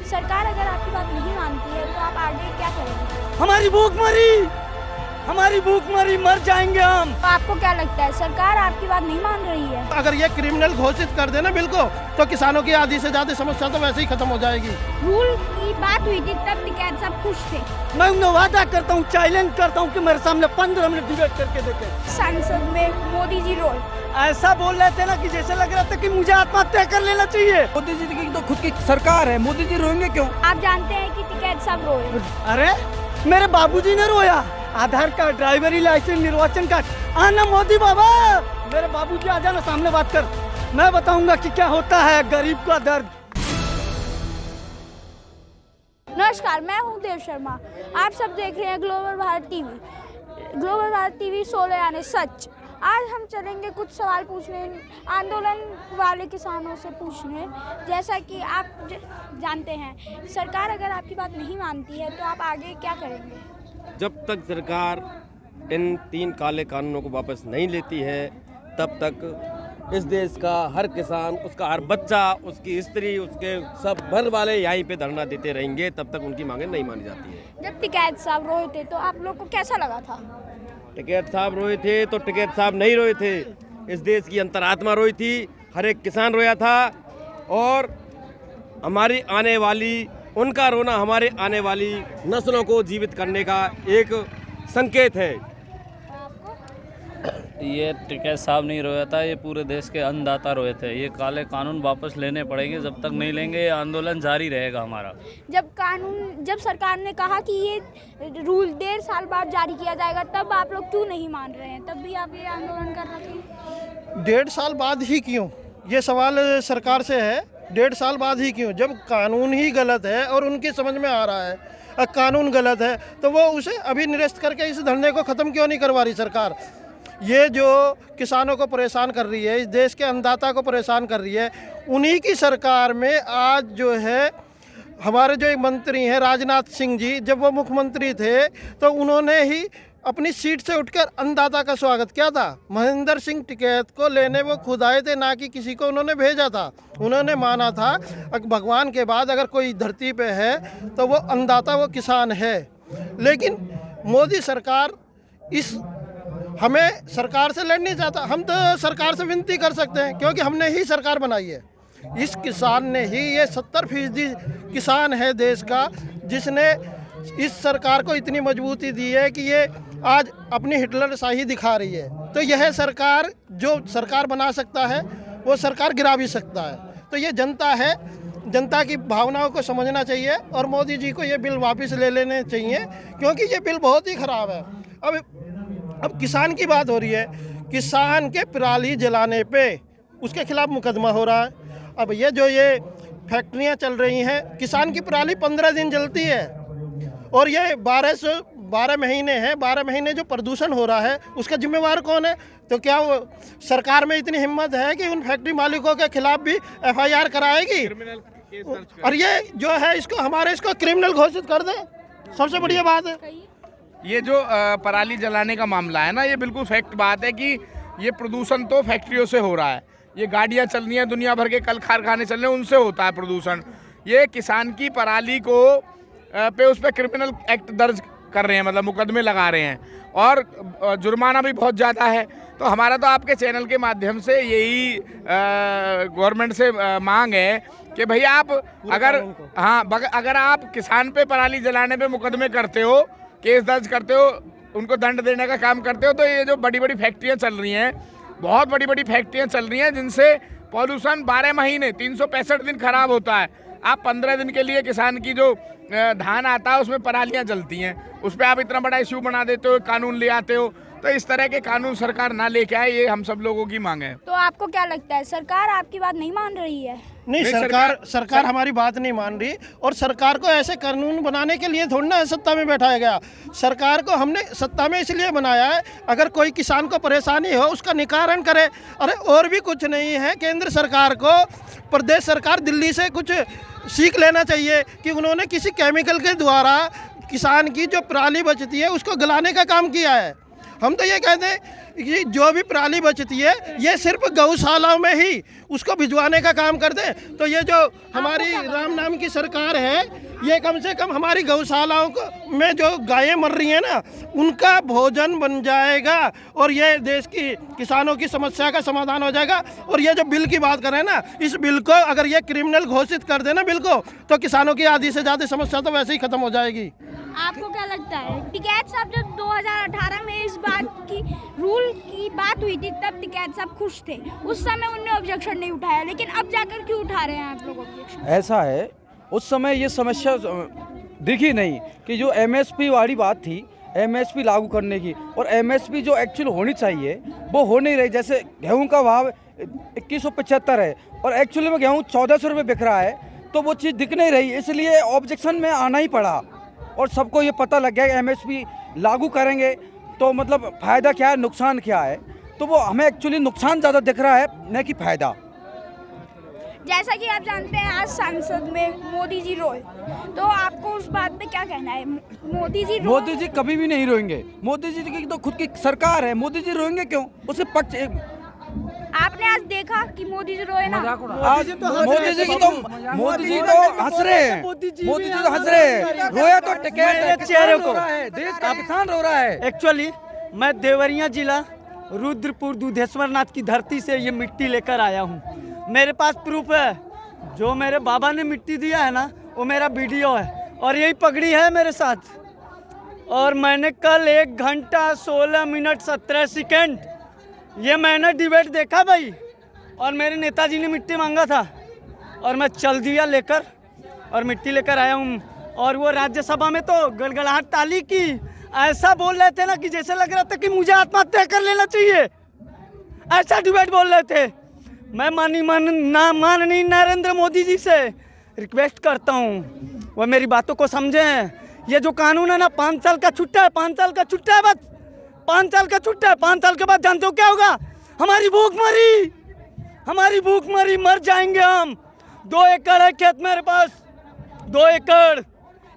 सरकार अगर आपकी बात नहीं मानती है तो आप आगे क्या करेंगे? हमारी भूख मरी, मर जाएंगे हम। तो आपको क्या लगता है सरकार आपकी बात नहीं मान रही है? अगर ये क्रिमिनल घोषित कर देना बिल को, तो किसानों की आधी से ज्यादा समस्या तो वैसे ही खत्म हो जाएगी। रूल की बात हुई थी तब टिकैत सब खुश थे। मैं उन्हें वादा करता हूँ, चैलेंज करता हूँ कि मेरे सामने 15 मिनट डिबेट करके देखे। संसद में मोदी जी रोल ऐसा बोल रहे थे ना कि जैसे लग रहा था कि मुझे आत्महत्या कर लेना चाहिए। मोदी जी की तो खुद की सरकार है, मोदी जी रोएंगे क्यों? आप जानते हैं कि टिकैत सब रोए। अरे मेरे बाबूजी ने रोया। आधार कार्ड, ड्राइवरी लाइसेंस, निर्वाचन कार्ड। आना मोदी बाबा, मेरे बाबूजी आ जाना, सामने बात कर। मैं बताऊंगा कि क्या होता है गरीब का दर्द। नमस्कार, मैं हूं देव शर्मा। आप सब देख रहे हैं global Bharat TV. Global Bharat TV 16 यानी सच। आज हम चलेंगे कुछ सवाल पूछने, आंदोलन वाले किसानों से पूछने। जैसा कि आप जानते हैं सरकार अगर आपकी बात नहीं मानती है तो आप आगे क्या करेंगे? जब तक सरकार इन 3 काले कानूनों को वापस नहीं लेती है तब तक इस देश का हर किसान, उसका हर बच्चा, उसकी स्त्री, उसके सब घर वाले यहीं पे धरना देते रहेंगे तब तक उनकी मांगें नहीं मानी जाती है। जब टिकैत साहब रोए थे तो आप लोग को कैसा लगा था? टिकैत साहब रोए थे तो टिकैत साहब नहीं रोए थे, इस देश की अंतरात्मा रोई थी, हर एक किसान रोया था। और हमारी आने वाली, उनका रोना हमारे आने वाली नस्लों को जीवित करने का एक संकेत है। ये टिकैत साहब नहीं रोया था, ये पूरे देश के अन्नदाता रोए थे। ये काले कानून वापस लेने पड़ेंगे, जब तक नहीं लेंगे ये आंदोलन जारी रहेगा हमारा। जब सरकार ने कहा कि ये रूल 1.5 साल बाद जारी किया जाएगा, तब आप लोग क्यों नहीं मान रहे हैं? तब भी आप ये आंदोलन कर रहे थे। 1.5 साल बाद ही क्यों, ये सवाल सरकार से है। 1.5 साल बाद ही क्यों, जब कानून ही गलत है और उनकी समझ में आ रहा है कानून गलत है तो वो उसे अभी निरस्त करके इस धरने को ख़त्म क्यों नहीं करवा रही सरकार? ये जो किसानों को परेशान कर रही है, इस देश के अन्नदाता को परेशान कर रही है, उन्हीं की सरकार में आज जो है हमारे जो एक मंत्री हैं राजनाथ सिंह जी, जब वो मुख्यमंत्री थे तो उन्होंने ही अपनी सीट से उठकर अन्नदाता का स्वागत किया था। महेंद्र सिंह टिकैत को लेने वो खुद आए थे, ना कि किसी को उन्होंने भेजा था। उन्होंने माना था भगवान के बाद अगर कोई धरती पे है तो वो अन्नदाता, वो किसान है। लेकिन मोदी सरकार हमें सरकार से लड़नी चाहता। हम तो सरकार से विनती कर सकते हैं क्योंकि हमने ही सरकार बनाई है। इस किसान ने ही, ये 70% किसान है देश का, जिसने इस सरकार को इतनी मजबूती दी है कि ये आज अपनी हिटलरशाही दिखा रही है। तो यह सरकार जो सरकार बना सकता है वो सरकार गिरा भी सकता है। तो ये जनता है, जनता की भावनाओं को समझना चाहिए और मोदी जी को ये बिल वापस ले लेने चाहिए क्योंकि ये बिल बहुत ही ख़राब है। अब किसान की बात हो रही है, किसान के पराली जलाने पे उसके खिलाफ मुकदमा हो रहा है। अब ये फैक्ट्रियां चल रही हैं, किसान की पराली 15 दिन जलती है और ये 12 महीने हैं। 12 महीने जो प्रदूषण हो रहा है उसका जिम्मेवार कौन है? तो क्या वो सरकार में इतनी हिम्मत है कि उन फैक्ट्री मालिकों के खिलाफ भी FIR कराएगी? और ये जो है इसको क्रिमिनल घोषित कर दे, सबसे बढ़िया बात है। ये जो पराली जलाने का मामला है ना, ये बिल्कुल फैक्ट बात है कि ये प्रदूषण तो फैक्ट्रियों से हो रहा है। ये गाड़ियाँ चल रही हैं, दुनिया भर के कल कारखाने चल रहे हैं, उनसे होता है प्रदूषण। ये किसान की पराली को पे उस पर क्रिमिनल एक्ट दर्ज कर रहे हैं, मतलब मुकदमे लगा रहे हैं और जुर्माना भी बहुत ज़्यादा है। तो हमारा तो आपके चैनल के माध्यम से यही गवर्नमेंट से मांग है कि भाई आप अगर आप किसान पे पराली जलाने पे मुकदमे करते हो, केस दर्ज करते हो, उनको दंड देने का काम करते हो, तो ये जो बड़ी बड़ी फैक्ट्रियाँ चल रही हैं, बहुत बड़ी बड़ी फैक्ट्रियाँ चल रही हैं जिनसे पॉल्यूशन 12 महीने 365 दिन खराब होता है। आप 15 दिन के लिए किसान की जो धान आता है उसमें परालियाँ जलती हैं, उस पर आप इतना बड़ा इश्यू बना देते हो, कानून ले आते हो। तो इस तरह के कानून सरकार ना लेके आए, ये हम सब लोगों की मांग है। तो आपको क्या लगता है सरकार आपकी बात नहीं मान रही है? नहीं, सरकार हमारी बात नहीं मान रही और सरकार को ऐसे कानून बनाने के लिए थोड़ी ना सत्ता में बैठाया गया। सरकार को हमने सत्ता में इसलिए बनाया है अगर कोई किसान को परेशानी हो उसका निवारण करे। अरे और भी कुछ नहीं है, केंद्र सरकार को प्रदेश सरकार दिल्ली से कुछ सीख लेना चाहिए कि उन्होंने किसी केमिकल के द्वारा किसान की जो पराली बचती है उसको गलाने का काम किया है हम तो ये कहते हैं कि जो भी पराली बचती है ये सिर्फ गौशालाओं में ही उसको भिजवाने का काम कर दें। तो ये जो हमारी राम नाम की सरकार है ये कम से कम हमारी गौशालाओं को में जो गायें मर रही हैं ना उनका भोजन बन जाएगा और ये देश की किसानों की समस्या का समाधान हो जाएगा। और ये जो बिल की बात कर रहे हैं ना, इस बिल को अगर ये क्रिमिनल घोषित कर देना बिल को, तो किसानों की आधी से ज़्यादा समस्या तो वैसे ही खत्म हो जाएगी। आपको क्या लगता है? टिकैत साहब जब 2018 में इस बात की रूल की बात हुई थी तब टिकैत साहब खुश थे, उस समय उन्होंने ऑब्जेक्शन नहीं उठाया, लेकिन अब जाकर क्यों उठा रहे हैं आप लोग ऑब्जेक्शन? ऐसा है, उस समय ये समस्या दिखी नहीं कि जो एमएसपी वाली बात थी, एमएसपी लागू करने की, और एमएसपी जो एक्चुअल होनी चाहिए वो हो नहीं रही। जैसे गेहूं का भाव 2175 है और एक्चुअली में गेहूं 1400 रुपये बिक रहा है, तो वो चीज़ दिख नहीं रही, इसलिए ऑब्जेक्शन में आना ही पड़ा। और सबको ये पता लग गया कि एमएसपी लागू करेंगे तो मतलब फ़ायदा क्या है, नुकसान क्या है, तो वो हमें एक्चुअली नुकसान ज़्यादा दिख रहा है न कि फ़ायदा। जैसा कि आप जानते हैं आज संसद में मोदी जी रोए, तो आपको उस बात पे क्या कहना है? मोदी जी कभी भी नहीं रोएंगे। मोदी जी की तो खुद की सरकार है, मोदी जी रोएंगे क्यों? उसे पक्ष आपने आज देखा कि मोदी जी रोए ना? आज मोदी जी तो हंस रहे हैं, मोदी जी तो हंस रहे हैं, रोया तो टिकैत चेहरे को देश का किसान रो रहा है। एक्चुअली मैं देवरिया जिला रुद्रपुर दुधेश्वर नाथ की धरती से ये मिट्टी लेकर आया हूँ। मेरे पास प्रूफ है, जो मेरे बाबा ने मिट्टी दिया है ना वो मेरा वीडियो है और यही पगड़ी है मेरे साथ। और मैंने कल 1 घंटा 16 मिनट 17 सेकंड ये मैंने डिबेट देखा भाई, और मेरे नेताजी ने मिट्टी मांगा था और मैं चल दिया लेकर और मिट्टी लेकर आया हूँ। और वो राज्यसभा में तो गड़गड़ाहट ताली की, ऐसा बोल रहे थे ना कि जैसे लग रहा था कि मुझे आत्महत्या कर लेना चाहिए, ऐसा डिबेट बोल रहे थे। मैं माननीय नरेंद्र मोदी जी से रिक्वेस्ट करता हूँ वो मेरी बातों को समझें। ये जो कानून है ना 5 साल का छुट्टा है, 5 साल का छुट्टा है, बस 5 साल का छुट्टा है। 5 साल के बाद जानते हो क्या होगा? हमारी भूख मरी, मर जाएंगे हम। 2 एकड़ है खेत मेरे पास, 2 एकड़।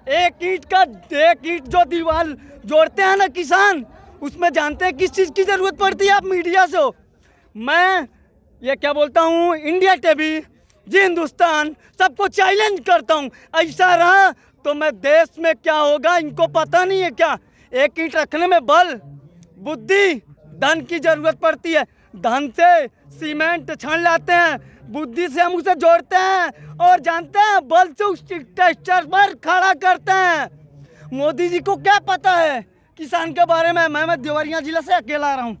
एक ईंट जो दीवार जोड़ते हैं ना किसान, उसमें जानते हैं किस चीज़ की ज़रूरत पड़ती है? आप मीडिया से हो। मैं ये क्या बोलता हूँ, इंडिया टीवी, जी हिंदुस्तान, सबको चैलेंज करता हूँ। ऐसा रहा तो मैं देश में क्या होगा इनको पता नहीं है क्या? एक ईंट रखने में बल, बुद्धि, धन की जरूरत पड़ती है। धन से सीमेंट छान लाते हैं, बुद्धि से हम उसे जोड़ते हैं और जानते हैं बल से उस टेक्सचर पर खड़ा करते हैं। मोदी जी को क्या पता है किसान के बारे में? मैं देवरिया जिला से अकेला रहा हूँ,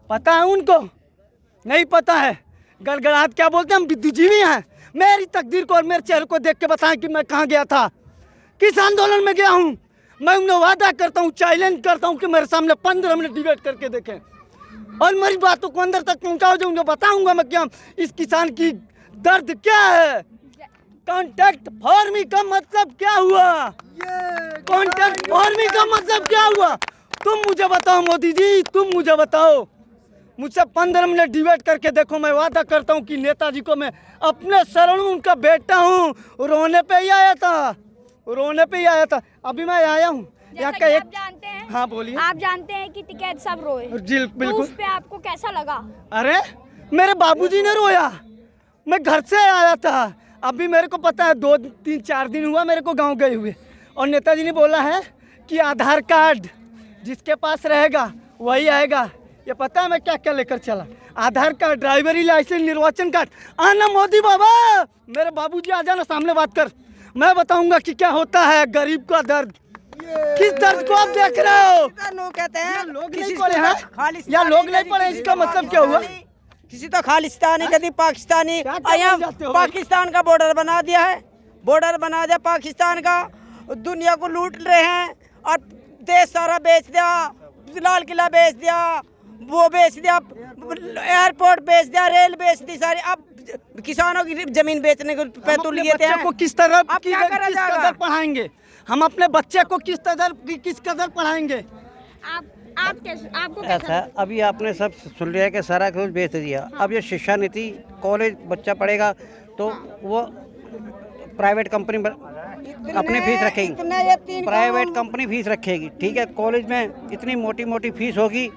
पता है उनको? नहीं पता है। गड़गड़ाहट क्या बोलते हैं? हम बुद्धिजीवी हैं। मेरी तकदीर को और मेरे चेहरे को देख के बताएं कि मैं कहाँ गया था, किस आंदोलन में गया हूँ। मैं उन्हें वादा करता हूँ, चैलेंज करता हूँ कि मेरे सामने 15 मिनट डिबेट करके देखें और मेरी बातों को अंदर तक पहुँचाओ, जो उन्हें बताऊँगा मैं क्या इस किसान की दर्द क्या है। कॉन्ट्रैक्ट फार्मिंग का मतलब क्या हुआ? कॉन्ट्रैक्ट फार्मिंग का मतलब क्या हुआ? तुम मुझे बताओ मोदी जी, तुम मुझे बताओ। मुझसे 15 मिनट डिबेट करके देखो, मैं वादा करता हूँ कि नेताजी को मैं अपने शरण में उनका बेटा हूँ। रोने पे ही आया था, अभी मैं आया हूँ। जैसा कि आप जानते हैं, हाँ बोलिए। आप जानते हैं कि टिकैत साहब रोए, जी बिल्कुल। तो उस पे आपको कैसा लगा? अरे मेरे बाबूजी ने रोया, मैं घर से आया था, अभी मेरे को पता है 2-3-4 दिन हुआ मेरे को गांव गए हुए, और नेताजी ने बोला है कि आधार कार्ड जिसके पास रहेगा वही आएगा। ये पता है मैं क्या क्या लेकर चला? आधार कार्ड, ड्राइवरी लाइसेंस, निर्वाचन कार्ड। आना मोदी बाबा, मेरे बाबूजी आ जाना, सामने बात कर, मैं बताऊंगा कि क्या होता है गरीब का दर्द। किस दर्द को आप देख रहे हो? लोग कहते हैं लोग नहीं पढ़े हैं या लोग नहीं पढ़े, इसका मतलब क्या हुआ? किसी तो खालिस्तानी, कभी पाकिस्तानी, यहाँ पाकिस्तान का बॉर्डर बना दिया है, पाकिस्तान का। दुनिया को लूट रहे हैं और देश सारा बेच दिया, लाल किला बेच दिया, वो बेच दिया, एयरपोर्ट बेच दिया, रेल बेच दी सारी। अब किसानों की जमीन बेचने को पे तुल गए हैं। को किस तरह कदर पढ़ाएंगे? हम अपने बच्चे को किस कदर पढ़ाएंगे? आपको ऐसा अभी आपने सब सुन लिया कि सारा कुछ बेच दिया। अब ये शिक्षा नीति, कॉलेज बच्चा पढ़ेगा तो वो प्राइवेट कंपनी अपनी फीस रखेगी, इतने ये 3 प्राइवेट कंपनी फीस रखेगी, ठीक है। कॉलेज में इतनी मोटी मोटी फीस होगी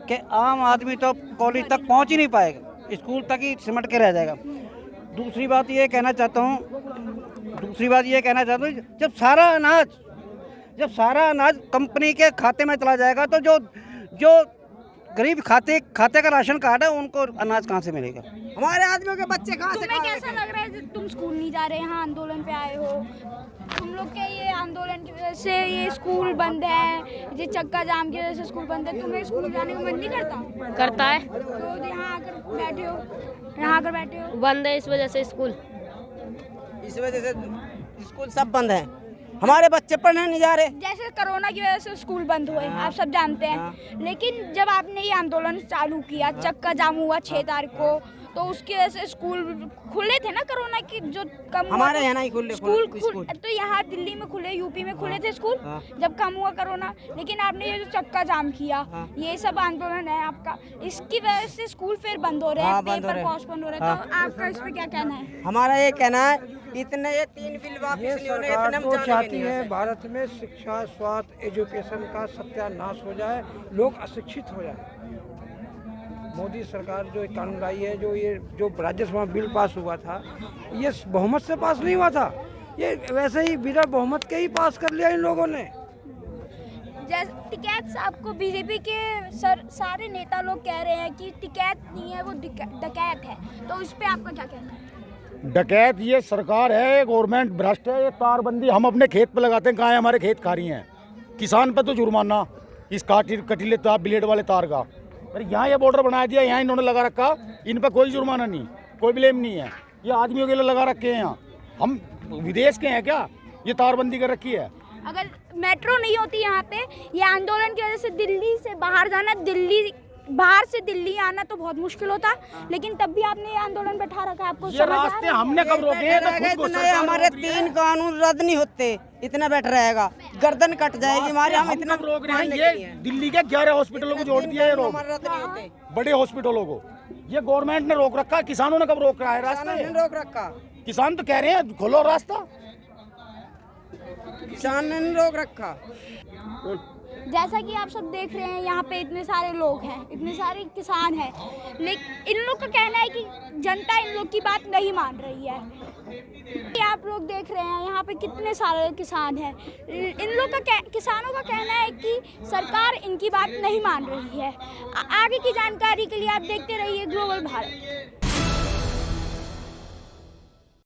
कि आम आदमी तो कॉलेज तक पहुंच ही नहीं पाएगा, स्कूल तक ही सिमट के रह जाएगा। दूसरी बात ये कहना चाहता हूँ, जब सारा अनाज कंपनी के खाते में चला जाएगा तो जो गरीब खाते का राशन कार्ड है उनको अनाज कहाँ से मिलेगा? हमारे आदमियों के बच्चे कहाँ से तुम्हें कैसा लग रहा है जब तुम स्कूल नहीं जा रहे, यहाँ आंदोलन पे आए हो? तुम लोग के ये आंदोलन की वजह से ये स्कूल बंद है, ये चक्का जाम की वजह से स्कूल बंद है, तुम्हें स्कूल जाने का मन नहीं करता? करता है, तो यहाँ आकर बैठे हो बंद है इस वजह से स्कूल। इस वजह से स्कूल सब बंद है, हमारे बच्चे पढ़ने नहीं जा रहे। जैसे कोरोना की वजह से स्कूल बंद हुए, आप सब जानते हैं। लेकिन जब आपने ये आंदोलन चालू किया, चक्का जाम हुआ 6 तारीख को, तो उसकी वजह से स्कूल खुले थे ना, कोरोना की जो कम हमारे यहाँ नहीं खुले स्कूल तो यहाँ दिल्ली में खुले, यूपी में खुले थे स्कूल जब कम हुआ कोरोना। लेकिन आपने ये जो चक्का जाम किया, ये सब आंदोलन है आपका, इसकी वजह से स्कूल फिर बंद हो रहे हैं, पेपर पोस्टपोन हो रहे हैं। तो आपका इस पे क्या कहना है? हमारा ये कहना है, इतने ये 3 बिल वापस नहीं होने, इतने हम जाने चाहती है भारत में शिक्षा, स्वास्थ्य, एजुकेशन का सत्यानाश हो जाए, लोग अशिक्षित हो जाए। मोदी सरकार जो कानून लाई है, जो राज्यसभा बिल पास हुआ था, ये बहुमत से पास नहीं हुआ था, ये वैसे ही बिना बहुमत के ही पास कर लिया इन लोगों ने। जैसे टिकैत आपको बीजेपी के सारे नेता लोग कह रहे हैं कि टिकैत नहीं है, वो डकैत है, तो इस पे आपका क्या कहना है? डकैत ये सरकार है, गवर्नमेंट भ्रष्ट है। ये तारबंदी हम अपने खेत पे लगाते हैं, गायें हमारे खेत खा रही हैं, किसान पे तो जुर्माना इस कटीले तार, ब्लेड वाले तार का। अरे यहाँ ये बॉर्डर बना दिया, यहाँ इन्होंने लगा रखा, इन पर कोई जुर्माना नहीं, कोई ब्लेम नहीं है, ये आदमियों के लिए लगा रखे हैं। यहाँ हम विदेश के हैं क्या? ये तारबंदी कर रखी है। अगर मेट्रो नहीं होती यहाँ पे, ये आंदोलन की वजह से दिल्ली से बाहर जाना, बाहर से दिल्ली आना तो बहुत मुश्किल होता, लेकिन तब भी आपने ये आंदोलन बैठा रखा है। आपको ये रास्ते हमने कब रोके हैं? हमारे 3 कानून रद्द नहीं होते, इतना बैठ रहेगा, गर्दन कट जाएगी हमारे। हम इतना रोक रहे हैं, ये दिल्ली के 11 हॉस्पिटलों को जोड़ दिया है, रद्द नहीं होते, बड़े हॉस्पिटलों को ये गवर्नमेंट ने रोक रखा। किसानों ने कब रोक रहा है रास्ते? रोक रखा, किसान तो कह रहे हैं खोलो रास्ता, किसान ने रोक रखा। जैसा कि आप सब देख रहे हैं, यहाँ पे इतने सारे लोग हैं, इतने सारे किसान हैं, लेकिन इन लोग का कहना है कि जनता इन लोग की बात नहीं मान रही है। आप लोग देख रहे हैं यहाँ पे कितने सारे किसान हैं, इन लोग का किसानों का कहना है कि सरकार इनकी बात नहीं मान रही है। आगे की जानकारी के लिए आप देखते रहिए ग्लोबल भारत।